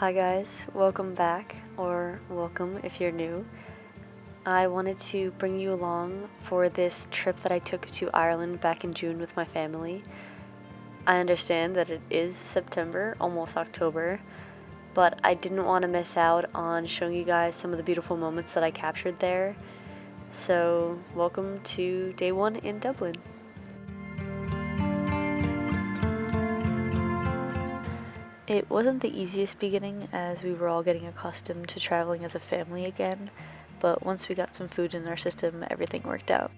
Hi guys, welcome back, or welcome if you're new. I wanted to bring you along for this trip that I took to Ireland back in June with my family. I understand that it is September, almost October, but I didn't want to miss out on showing you guys some of the beautiful moments that I captured there. So, welcome to day one in Dublin. It wasn't the easiest beginning as we were all getting accustomed to traveling as a family again, but once we got some food in our system, everything worked out.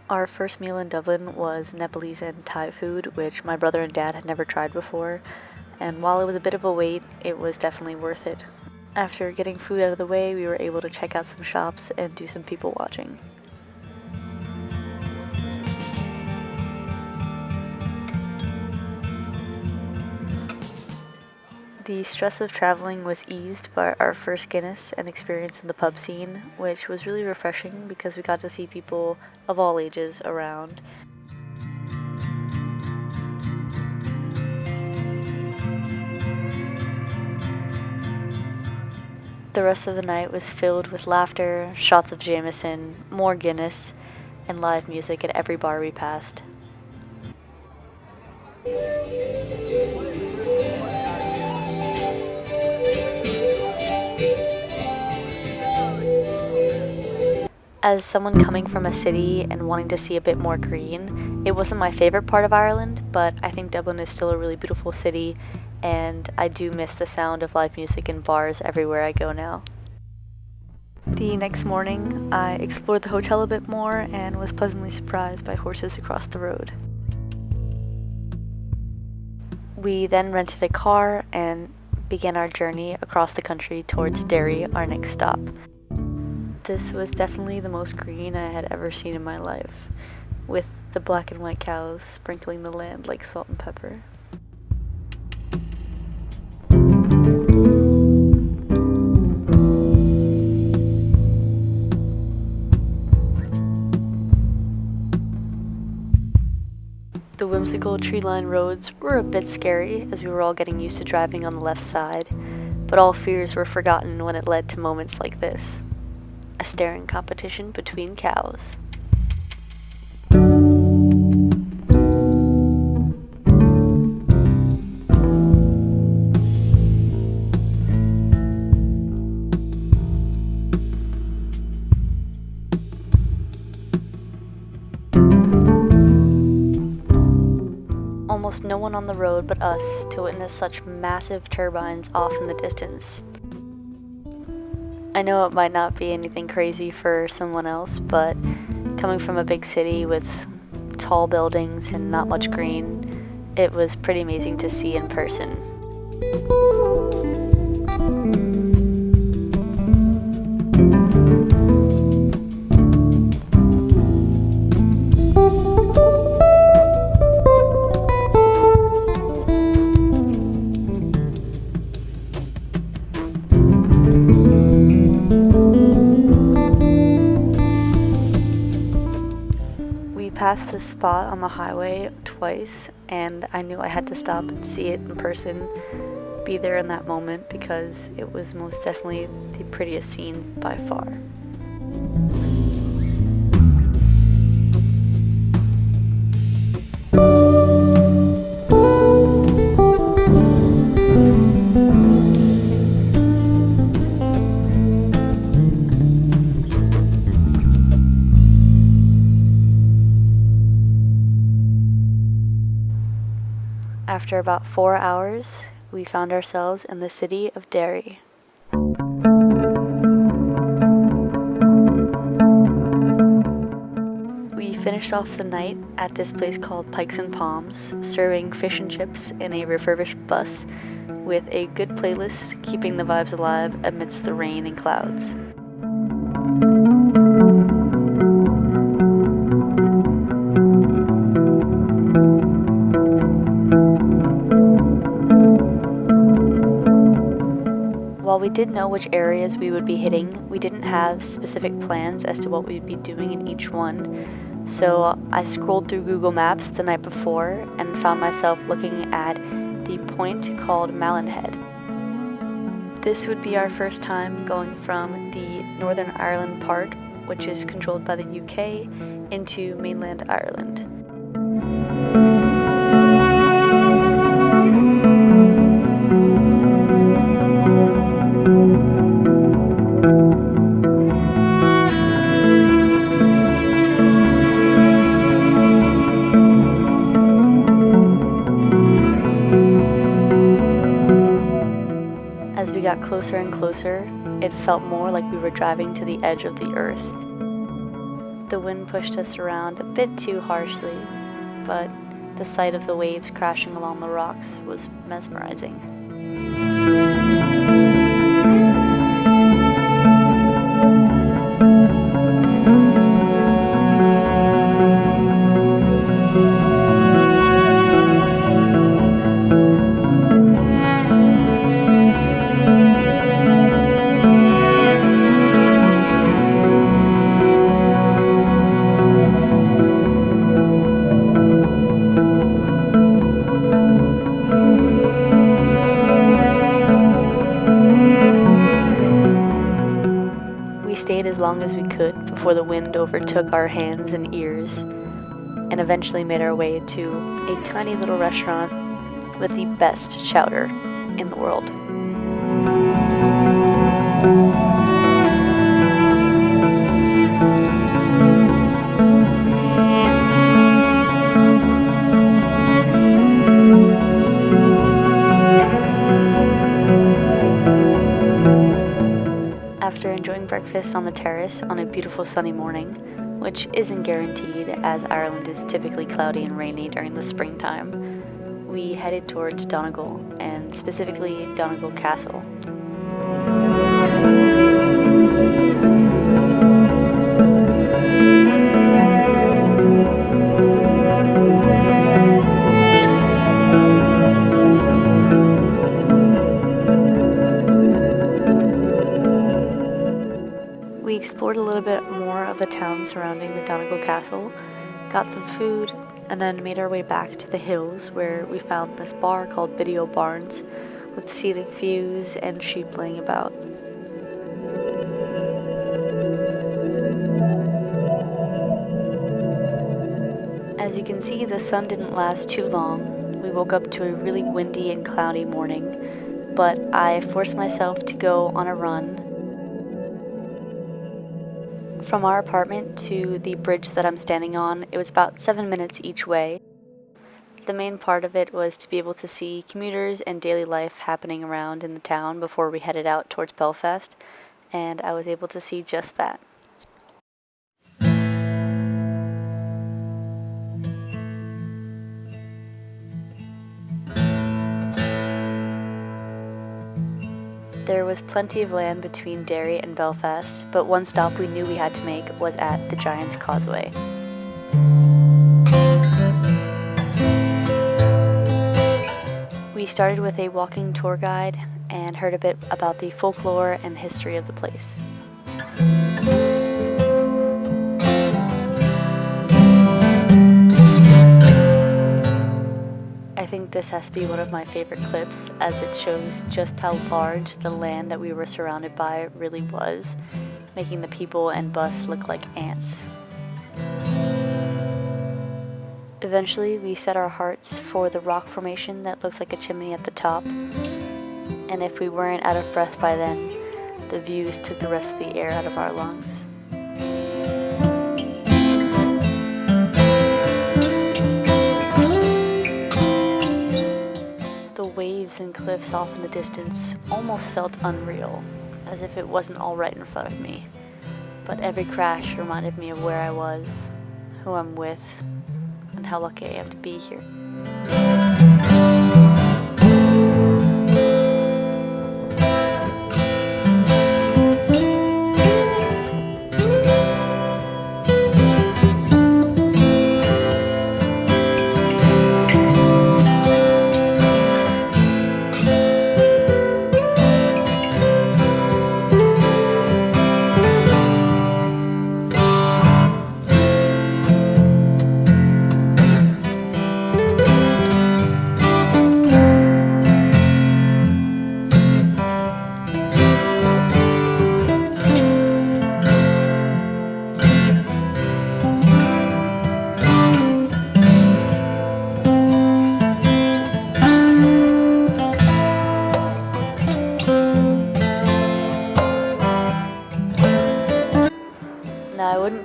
Our first meal in Dublin was Nepalese and Thai food, which my brother and dad had never tried before, and while it was a bit of a wait, it was definitely worth it. After getting food out of the way, we were able to check out some shops and do some people watching. The stress of traveling was eased by our first Guinness and experience in the pub scene, which was really refreshing because we got to see people of all ages around. The rest of the night was filled with laughter, shots of Jameson, more Guinness, and live music at every bar we passed. As someone coming from a city and wanting to see a bit more green, it wasn't my favorite part of Ireland, but I think Dublin is still a really beautiful city, and I do miss the sound of live music and bars everywhere I go now. The next morning, I explored the hotel a bit more and was pleasantly surprised by horses across the road. We then rented a car and began our journey across the country towards Derry, our next stop. This was definitely the most green I had ever seen in my life, with the black and white cows sprinkling the land like salt and pepper. The whimsical tree-lined roads were a bit scary as we were all getting used to driving on the left side, but all fears were forgotten when it led to moments like this. A staring competition between cows. Almost no one on the road but us to witness such massive turbines off in the distance. I know it might not be anything crazy for someone else, but coming from a big city with tall buildings and not much green, it was pretty amazing to see in person. Passed this spot on the highway twice, and I knew I had to stop and see it in person, be there in that moment, because it was most definitely the prettiest scene by far. After about 4 hours, we found ourselves in the city of Derry. We finished off the night at this place called Pikes and Palms, serving fish and chips in a refurbished bus with a good playlist keeping the vibes alive amidst the rain and clouds. While we did know which areas we would be hitting, we didn't have specific plans as to what we'd be doing in each one. So I scrolled through Google Maps the night before and found myself looking at the point called Malin. This would be our first time going from the Northern Ireland part, which is controlled by the UK, into mainland Ireland. As we got closer and closer, it felt more like we were driving to the edge of the earth. The wind pushed us around a bit too harshly, but the sight of the waves crashing along the rocks was mesmerizing. We stayed as long as we could before the wind overtook our hands and ears, and eventually made our way to a tiny little restaurant with the best chowder in the world. After enjoying breakfast on the terrace on a beautiful sunny morning, which isn't guaranteed as Ireland is typically cloudy and rainy during the springtime, we headed towards Donegal, and specifically Donegal Castle. We explored a little bit more of the town surrounding the Donegal Castle, got some food, and then made our way back to the hills where we found this bar called Video Barns with scenic views and sheep laying about. As you can see, the sun didn't last too long. We woke up to a really windy and cloudy morning, but I forced myself to go on a run. From our apartment to the bridge that I'm standing on, it was about 7 minutes each way. The main part of it was to be able to see commuters and daily life happening around in the town before we headed out towards Belfast, and I was able to see just that. There was plenty of land between Derry and Belfast, but one stop we knew we had to make was at the Giant's Causeway. We started with a walking tour guide and heard a bit about the folklore and history of the place. I think this has to be one of my favorite clips, as it shows just how large the land that we were surrounded by really was, making the people and bus look like ants. Eventually, we set our hearts for the rock formation that looks like a chimney at the top, and if we weren't out of breath by then, the views took the rest of the air out of our lungs. The waves and cliffs off in the distance almost felt unreal, as if it wasn't all right in front of me. But every crash reminded me of where I was, who I'm with, and how lucky I am to be here.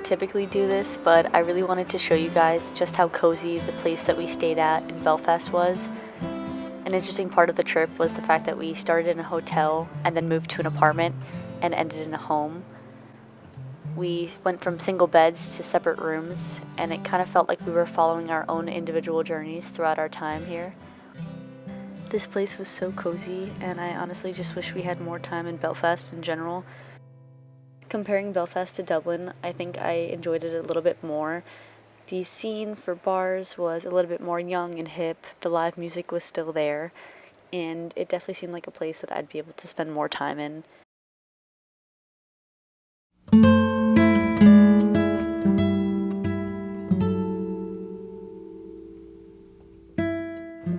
typically do this, but I really wanted to show you guys just how cozy the place that we stayed at in Belfast was. An interesting part of the trip was the fact that we started in a hotel and then moved to an apartment and ended in a home. We went from single beds to separate rooms, and it kind of felt like we were following our own individual journeys throughout our time here. This place was so cozy, and I honestly just wish we had more time in Belfast in general. Comparing Belfast to Dublin, I think I enjoyed it a little bit more. The scene for bars was a little bit more young and hip, the live music was still there, and it definitely seemed like a place that I'd be able to spend more time in.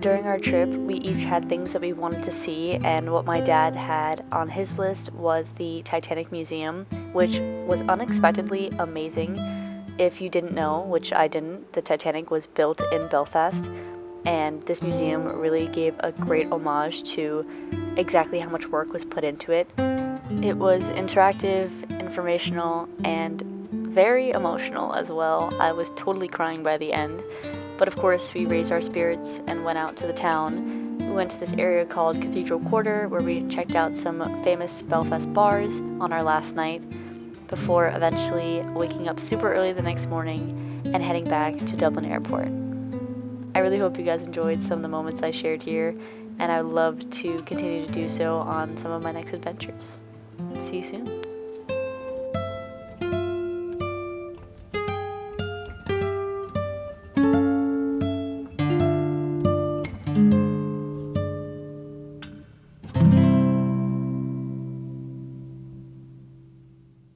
During our trip, we each had things that we wanted to see, and what my dad had on his list was the Titanic Museum, which was unexpectedly amazing. If you didn't know, which I didn't, the Titanic was built in Belfast, and this museum really gave a great homage to exactly how much work was put into it. It was interactive, informational, and very emotional as well. I was totally crying by the end. But of course, we raised our spirits and went out to the town. We went to this area called Cathedral Quarter, where we checked out some famous Belfast bars on our last night, before eventually waking up super early the next morning and heading back to Dublin Airport. I really hope you guys enjoyed some of the moments I shared here, and I would love to continue to do so on some of my next adventures. See you soon.